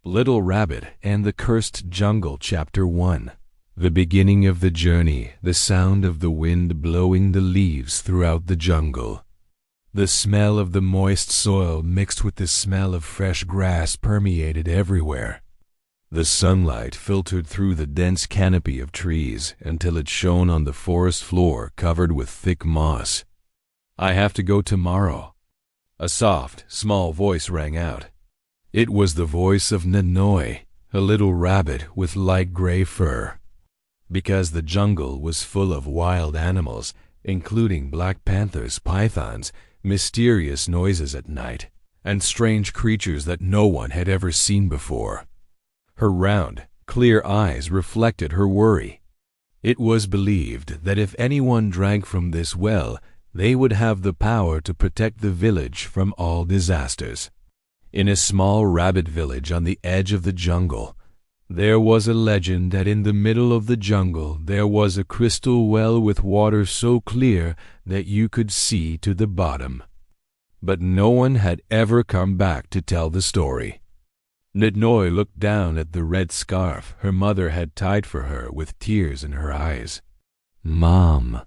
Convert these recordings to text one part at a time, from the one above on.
Little Rabbit and the Cursed Jungle, Chapter 1. The beginning of the journey, the sound of the wind blowing the leaves throughout the jungle. The smell of the moist soil mixed with the smell of fresh grass permeated everywhere. The sunlight filtered through the dense canopy of trees until it shone on the forest floor covered with thick moss. "I have to go tomorrow," a soft, small voice rang out. It was the voice of Ninoy, a little rabbit with light gray fur. Because the jungle was full of wild animals, including black panthers, pythons, mysterious noises at night, and strange creatures that no one had ever seen before. Her round, clear eyes reflected her worry. It was believed that if anyone drank from this well, they would have the power to protect the village from all disasters. In a small rabbit village on the edge of the jungle, there was a legend that in the middle of the jungle there was a crystal well with water so clear that you could see to the bottom. But no one had ever come back to tell the story. Ninoy looked down at the red scarf her mother had tied for her with tears in her eyes. "Mom,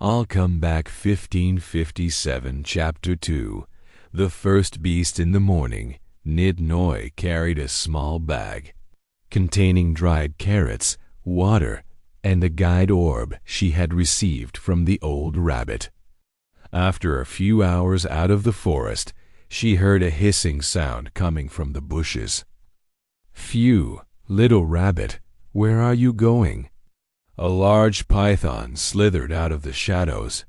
I'll come back 1557, Chapter 2. The first beast in the morning, Ninoy carried a small bag containing dried carrots, water, and a guide orb she had received from the old rabbit. After a few hours out of the forest, she heard a hissing sound coming from the bushes. "Phew, little rabbit, where are you going?" A large python slithered out of the shadows.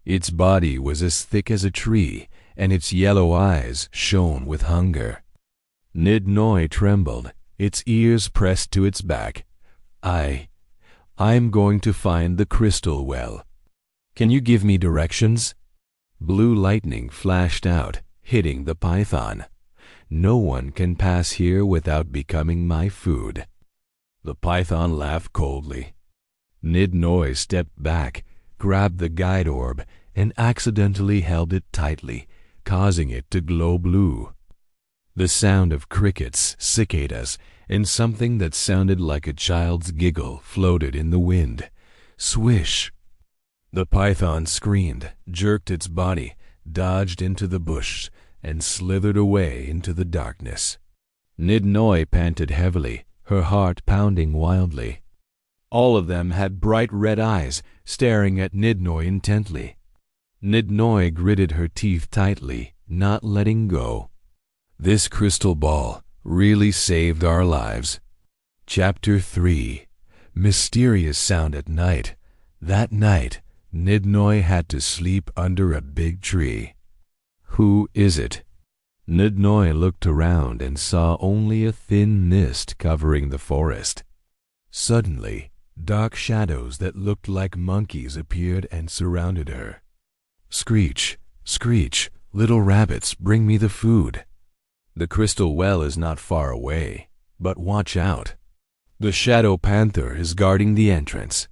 Its body was as thick as a tree, and its yellow eyes shone with hunger. Ninoy trembled, its ears pressed to its back. I'm going to find the crystal well. Can you give me directions?" Blue lightning flashed out, hitting the python. "No one can pass here without becoming my food." The python laughed coldly. Ninoy stepped back, grabbed the guide orb, and accidentally held it tightly, causing it to glow blue. The sound of crickets, cicadas, and something that sounded like a child's giggle floated in the wind. Swish! The python screamed, jerked its body, dodged into the bush, and slithered away into the darkness. Ninoy panted heavily, her heart pounding wildly. All of them had bright red eyes, staring at Ninoy intently. Ninoy gritted her teeth tightly, not letting go. This crystal ball really saved our lives. Chapter 3. Mysterious sound at night. That night, Ninoy had to sleep under a big tree. "Who is it?" Ninoy looked around and saw only a thin mist covering the forest. Suddenly, dark shadows that looked like monkeys appeared and surrounded her. "Screech, screech, little rabbits, bring me the food. The crystal well is not far away, but watch out. The shadow panther is guarding the entrance."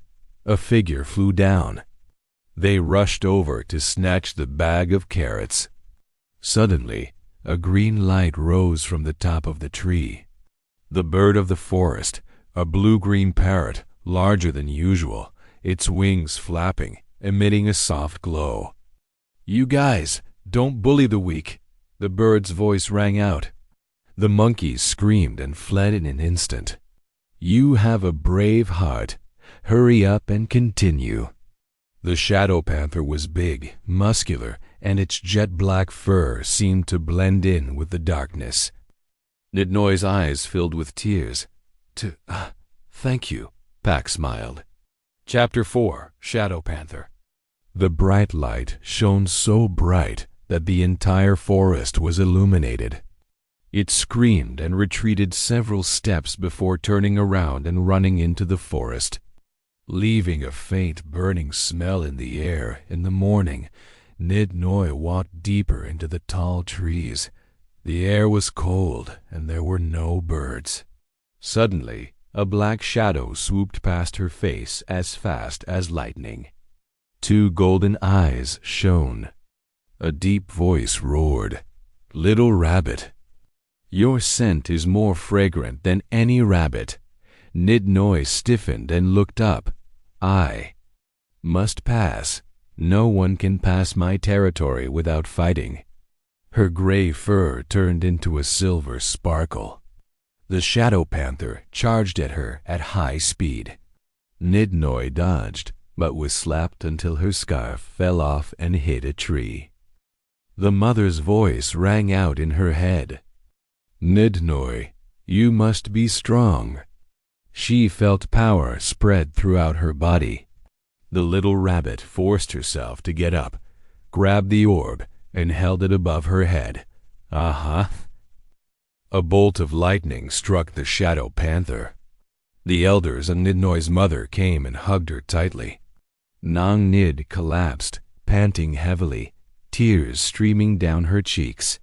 A figure flew down. They rushed over to snatch the bag of carrots. Suddenly, a green light rose from the top of the tree. The bird of the forest, a blue-green parrot, larger than usual, its wings flapping, emitting a soft glow. "You guys, don't bully the weak," the bird's voice rang out. The monkeys screamed and fled in an instant. "You have a brave heart. Hurry up and continue." The shadow panther was big, muscular, and its jet-black fur seemed to blend in with the darkness. Ninoy's eyes filled with tears. Thank you," Pack smiled. Chapter 4. Shadow Panther. The bright light shone so bright that the entire forest was illuminated. It screamed and retreated several steps before turning around and running into the forest. Leaving a faint burning smell in the air in the morning, Ninoy walked deeper into the tall trees. The air was cold and there were no birds. Suddenly, a black shadow swooped past her face as fast as lightning. Two golden eyes shone. A deep voice roared, "Little rabbit, Your scent is more fragrant than any rabbit. Nidnoy stiffened and looked up. I must pass. No one can pass my territory without fighting. Her gray fur turned into a silver sparkle. The shadow panther charged at her at high speed. Nidnoy dodged, but was slapped until her scarf fell off and hit a tree. The mother's voice rang out in her head. Nidnoy, you must be strong. She felt power spread throughout her body. The little rabbit forced herself to get up, grabbed the orb, and held it above her head. Uh-huh. A bolt of lightning struck the shadow panther. The elders and Nidnoy's mother came and hugged her tightly. Nang Nid collapsed, panting heavily, tears streaming down her cheeks.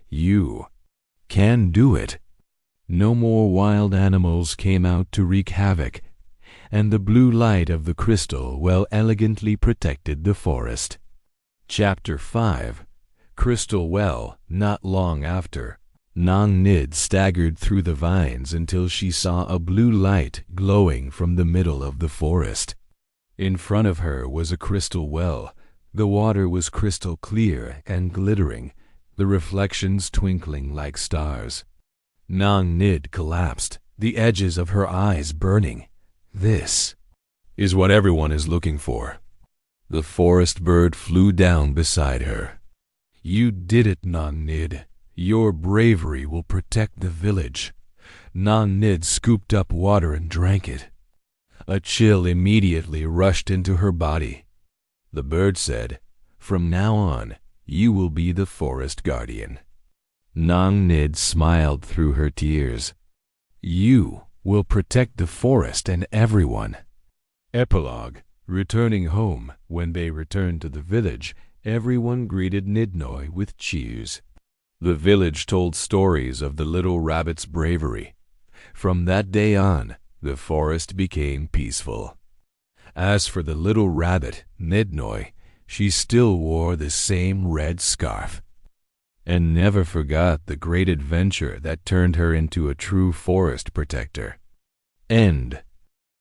You can do it. No more wild animals came out to wreak havoc, and the blue light of the crystal well elegantly protected the forest. Chapter 5. Crystal Well. Not long after, Nang Nid staggered through the vines until she saw a blue light glowing from the middle of the forest. In front of her was a crystal well. The water was crystal clear and glittering, the reflections twinkling like stars. Nang Nid collapsed, the edges of her eyes burning. This is what everyone is looking for. The forest bird flew down beside her. You did it, Nang Nid. Your bravery will protect the village. Nang Nid scooped up water and drank it. A chill immediately rushed into her body. The bird said, "From now on, you will be the forest guardian." Nang Nid smiled through her tears. You will protect the forest and everyone. Epilogue. Returning home, when they returned to the village, everyone greeted Nidnoy with cheers. The village told stories of the little rabbit's bravery. From that day on, the forest became peaceful. As for the little rabbit, Nidnoy, she still wore the same red scarf, and never forgot the great adventure that turned her into a true forest protector. End.